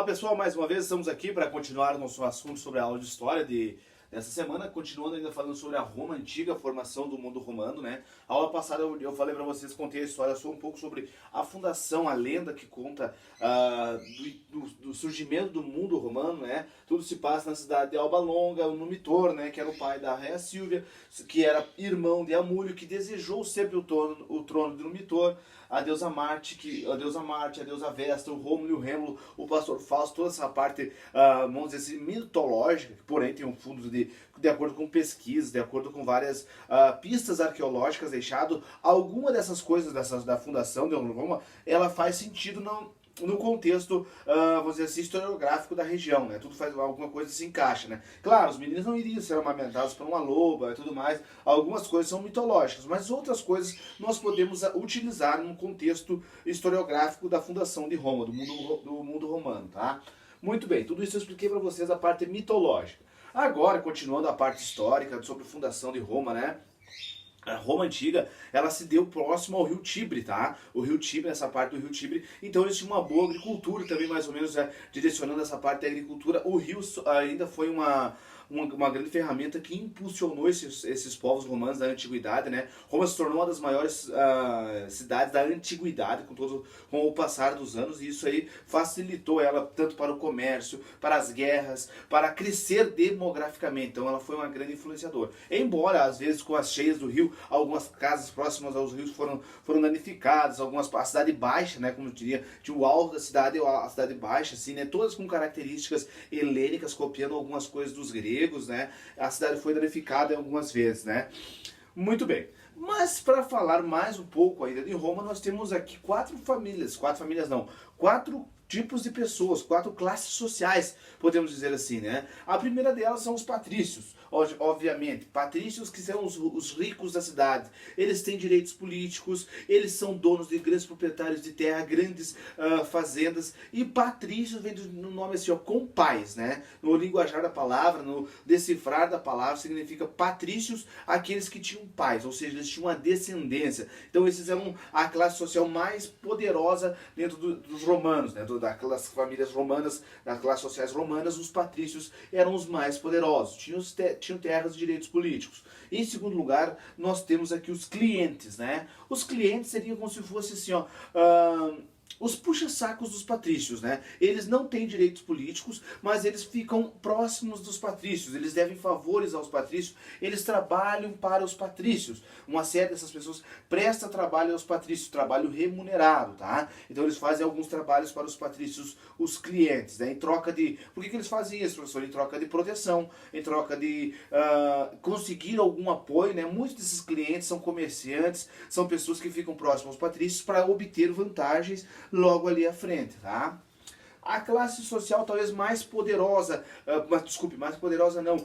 Olá pessoal, mais uma vez estamos aqui para continuar nosso assunto sobre a aula de história dessa semana, continuando ainda falando sobre a Roma Antiga, a formação do mundo romano, né? A aula passada eu falei para vocês, contei a história só um pouco sobre a fundação, a lenda que conta do surgimento do mundo romano, né? Tudo se passa na cidade de Alba Longa, no Numitor, né? Que era o pai da rainha Sílvia, que era irmão de Amulho, que desejou sempre o trono de Numitor. A deusa Marte, a deusa Vesta, o Rômulo e o Rêmulo, o pastor Fausto, toda essa parte, vamos dizer assim, mitológica, que porém tem um fundo de acordo com pesquisas, de acordo com várias pistas arqueológicas deixado, alguma dessas coisas da fundação de Roma, ela faz sentido no contexto, vamos dizer assim, historiográfico da região, né? Tudo faz alguma coisa se encaixa, né? Claro, os meninos não iriam ser amamentados por uma loba e tudo mais. Algumas coisas são mitológicas, mas outras coisas nós podemos utilizar no contexto historiográfico da fundação de Roma, do mundo romano, tá? Muito bem, tudo isso eu expliquei para vocês a parte mitológica. Agora, continuando a parte histórica sobre a fundação de Roma, né? A Roma Antiga, ela se deu próximo ao rio Tibre, tá? O rio Tibre, essa parte do rio Tibre, então eles tinham uma boa agricultura também, mais ou menos, direcionando essa parte da agricultura. O rio ainda foi uma grande ferramenta que impulsionou esses povos romanos da antiguidade, né? Roma se tornou uma das maiores cidades da antiguidade com o passar dos anos, e isso aí facilitou ela tanto para o comércio, para as guerras, para crescer demograficamente. Então ela foi uma grande influenciadora. Embora às vezes com as cheias do rio, algumas casas próximas aos rios foram danificadas, a cidade baixa, né, como eu diria, tinha o alto da cidade e a cidade baixa, assim, né, todas com características helênicas, copiando algumas coisas dos gregos, né? A cidade foi danificada algumas vezes, né? Muito bem. Mas para falar mais um pouco ainda de Roma, nós temos aqui quatro tipos de pessoas, quatro classes sociais, podemos dizer assim, né? A primeira delas são os patrícios, obviamente. Patrícios que são os ricos da cidade. Eles têm direitos políticos, eles são donos de grandes proprietários de terra, grandes fazendas. E patrícios vem do nome assim, ó, compais, né? No linguajar da palavra, no decifrar da palavra, significa patrícios, aqueles que tinham pais, ou seja, eles tinham uma descendência. Então esses eram a classe social mais poderosa dentro dos romanos, né? Das famílias romanas, das classes sociais romanas, os patrícios eram os mais poderosos, tinham terras e direitos políticos. Em segundo lugar, nós temos aqui os clientes, né? Os clientes seriam como se fosse assim, ó, os puxa-sacos dos patrícios, né? Eles não têm direitos políticos, mas eles ficam próximos dos patrícios, eles devem favores aos patrícios, eles trabalham para os patrícios. Uma série dessas pessoas presta trabalho aos patrícios, trabalho remunerado, tá? Então eles fazem alguns trabalhos para os patrícios, os clientes, né? Em troca de... Por que eles fazem isso, professor? Em troca de proteção, em troca de conseguir algum apoio, né? Muitos desses clientes são comerciantes, são pessoas que ficam próximas aos patrícios para obter vantagens logo ali à frente, tá? A classe social talvez mais poderosa, mais poderosa não,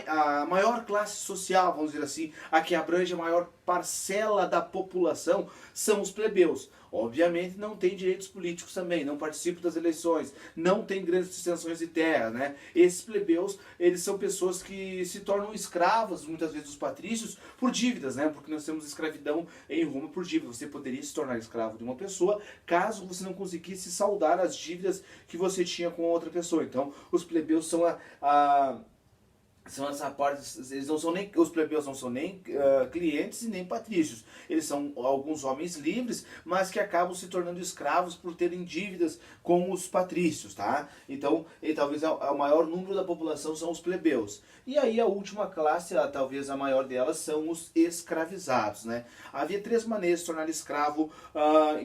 a maior classe social, vamos dizer assim, a que abrange a maior parcela da população, são os plebeus. Obviamente não tem direitos políticos também, não participam das eleições, não tem grandes extensões de terra, né? Esses plebeus, eles são pessoas que se tornam escravas, muitas vezes dos patrícios, por dívidas, né? Porque nós temos escravidão em Roma por dívida. Você poderia se tornar escravo de uma pessoa caso você não conseguisse saldar as dívidas que você tinha com outra pessoa. Então, os plebeus são são essa parte, os plebeus não são nem clientes e nem patrícios. Eles são alguns homens livres, mas que acabam se tornando escravos por terem dívidas com os patrícios, tá? Então, talvez o maior número da população são os plebeus. E aí a última classe, talvez a maior delas, são os escravizados, né? Havia três maneiras de se tornar escravo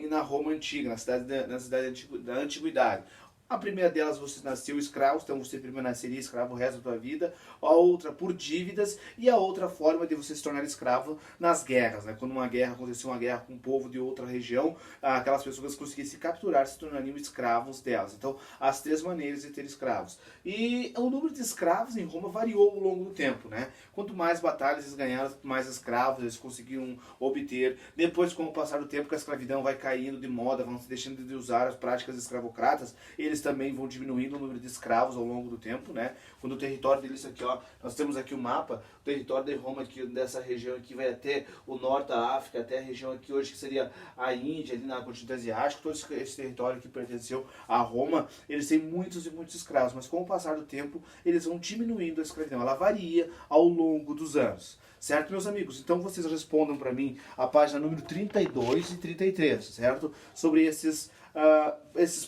na Roma Antiga, na cidade da Antiguidade. A primeira delas, você nasceu escravo, então você primeiro nasceria escravo o resto da tua vida. A outra por dívidas, e a outra forma de você se tornar escravo nas guerras, né? Quando uma guerra aconteceu, uma guerra com um povo de outra região, aquelas pessoas que conseguissem capturar se tornariam escravos delas. Então, as três maneiras de ter escravos. E o número de escravos em Roma variou ao longo do tempo, né? Quanto mais batalhas eles ganharam, mais escravos eles conseguiam obter. Depois, com o passar do tempo, que a escravidão vai caindo de moda, vão se deixando de usar as práticas escravocratas, eles também vão diminuindo o número de escravos ao longo do tempo, né? Quando o território deles aqui, ó, nós temos aqui o mapa, o território de Roma aqui, dessa região aqui vai até o norte da África, até a região aqui hoje que seria a Índia, ali na continente asiático, todo esse território que pertenceu a Roma, eles têm muitos e muitos escravos, mas com o passar do tempo, eles vão diminuindo a escravidão, ela varia ao longo dos anos. Certo, meus amigos? Então vocês respondam para mim a página número 32 e 33, certo? Sobre esses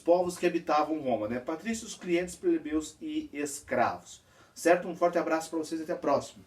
povos que habitavam Roma, né? Patrícios, clientes, plebeus e escravos. Certo? Um forte abraço para vocês e até a próxima.